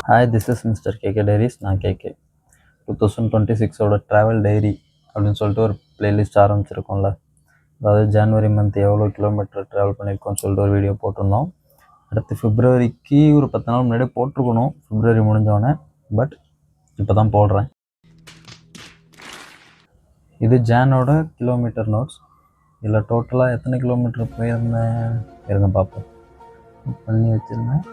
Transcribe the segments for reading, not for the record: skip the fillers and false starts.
Hi, this is Mr. KK Diaries. நான் KK 2026ஓட travel diary அப்படின்னு சொல்லிட்டு ஒரு பிளேலிஸ்ட் ஆரம்பிச்சிருக்கோம்ல. அதாவது ஜனவரி மந்த் எவ்வளோ கிலோமீட்டர் ட்ராவல் பண்ணியிருக்கோம்னு சொல்லிட்டு ஒரு வீடியோ போட்டிருந்தோம். அடுத்து பிப்ரவரிக்கு ஒரு 10 நாள் முன்னாடியே போட்டிருக்கணும், பிப்ரவரி முடிஞ்சோடனே. பட் இப்போ தான் போடுறேன். இது ஜானோட கிலோமீட்டர் நோட்ஸ். இதில் டோட்டலாக எத்தனை கிலோமீட்டர் போயிருந்தேன் இருங்க பார்ப்போம். பண்ணி வச்சுருந்தேன்.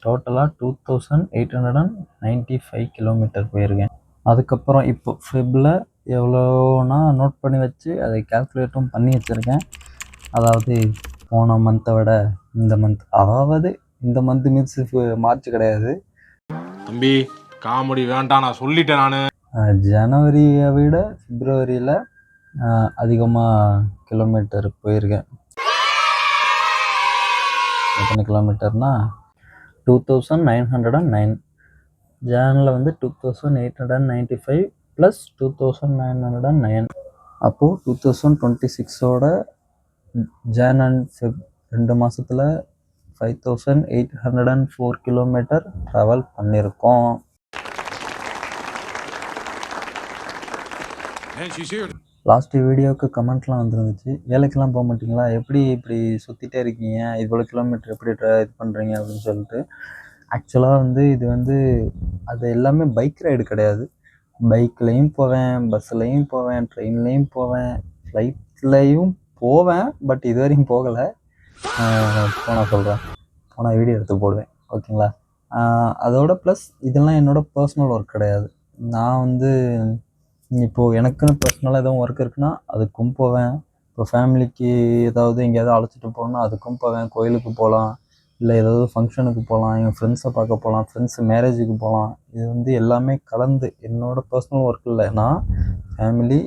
டோட்டலாக 2895 கிலோமீட்டர் போயிருக்கேன். அதுக்கப்புறம் இப்போ ஃபெப்பில் எவ்வளோனா நோட் பண்ணி வச்சு அதை கால்குலேட்டும் பண்ணி வச்சுருக்கேன். அதாவது போன மந்த்தை விட இந்த மந்த், அதாவது இந்த மந்த் மீன்ஸ் மார்ச் கிடையாது தம்பி, காமெடி வேண்டாம், நான் சொல்லிட்டேன். நான் ஜனவரியை விட பிப்ரவரியில் அதிகமாக கிலோமீட்டர் போயிருக்கேன். எத்தனை கிலோமீட்டர்னா 2909. ஜானில் வந்து 2895 ப்ளஸ் 2909. அப்போது 2026ஓட ஜான் அண்ட் ஃபெப் 2 மாதத்தில் 5804 கிலோமீட்டர் ட்ராவல் பண்ணியிருக்கோம். லாஸ்ட்டு வீடியோவுக்கு கமெண்ட்லாம் வந்துருந்துச்சு, வேலைக்கெல்லாம் போக மாட்டிங்களா, எப்படி இப்படி சுற்றிட்டே இருக்கீங்க, இவ்வளோ கிலோமீட்டர் எப்படி இது பண்ணுறீங்க அப்படின்னு சொல்லிட்டு. ஆக்சுவலாக வந்து இது வந்து அது எல்லாமே பைக் ரைடு கிடையாது. பைக்லேயும் போவேன், பஸ்ஸுலேயும் போவேன், ட்ரெயின்லேயும் போவேன், ஃப்ளைட்லேயும் போவேன். பட் இது வரைக்கும் போகலை. போனால் சொல்கிறேன், போனால் வீடியோ எடுத்து போடுவேன், ஓகேங்களா. அதோட ப்ளஸ் இதெல்லாம் என்னோடய பர்சனல் ஒர்க் கிடையாது. நான் வந்து இப்போது எனக்குன்னு பர்சனலாக எதுவும் ஒர்க் இருக்குன்னா அதுக்கும் போவேன். இப்போ ஃபேமிலிக்கு ஏதாவது எங்கேயாவது அழைச்சிட்டு போகணுன்னா அதுக்கும் போவேன். கோயிலுக்கு போகலாம், இல்லை ஏதாவது ஃபங்க்ஷனுக்கு போகலாம், என் ஃப்ரெண்ட்ஸை பார்க்க போகலாம், ஃப்ரெண்ட்ஸு மேரேஜுக்கு போகலாம். இது வந்து எல்லாமே கலந்து என்னோடய பர்சனல் ஒர்க் இல்லை. நான் ஃபேமிலி,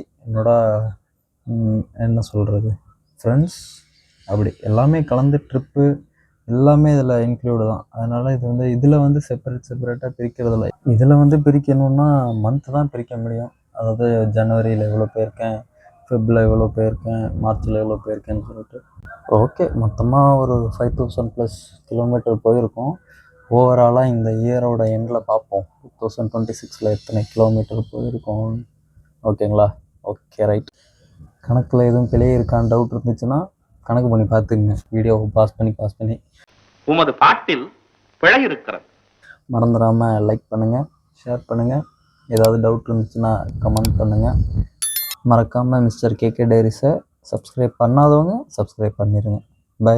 என்ன சொல்கிறது, ஃப்ரெண்ட்ஸ், அப்படி எல்லாமே கலந்து ட்ரிப்பு எல்லாமே இதில் இன்க்ளூடு தான். அதனால் இது வந்து இதில் வந்து செப்பரேட்டாக பிரிக்கிறதில்ல. இதில் வந்து பிரிக்கணுன்னா மந்த்து தான் பிரிக்க முடியும். அதாவது ஜனவரியில் எவ்வளோ போயிருக்கேன், ஃபெப்பில் எவ்வளோ போயிருக்கேன், மார்ச்சில் எவ்வளோ போயிருக்கேன்னு சொல்லிட்டு. ஓகே, மொத்தமாக ஒரு 5000+ கிலோமீட்டர் போயிருக்கோம். ஓவராலாக இந்த இயரோட எண்டில் பார்ப்போம் 2026 எத்தனை கிலோமீட்டர் போயிருக்கோம். ஓகேங்களா? Okay, right. கணக்கில் எதுவும் பிழை இருக்கான்னு டவுட் இருந்துச்சுன்னா கணக்கு பண்ணி பார்த்துக்குங்க. வீடியோவை பாஸ் பண்ணி உமது பாட்டில் பிழை இருக்கிறது. மறந்துடாமல் லைக் பண்ணுங்கள், ஷேர் பண்ணுங்கள். ஏதாவது டவுட் இருந்துச்சுன்னா கமெண்ட் பண்ணுங்கள். மறக்காமல் மிஸ்டர் கேகே டைரிஸை சப்ஸ்கிரைப் பண்ணாதவங்க சப்ஸ்கிரைப் பண்ணிடுங்க. பை.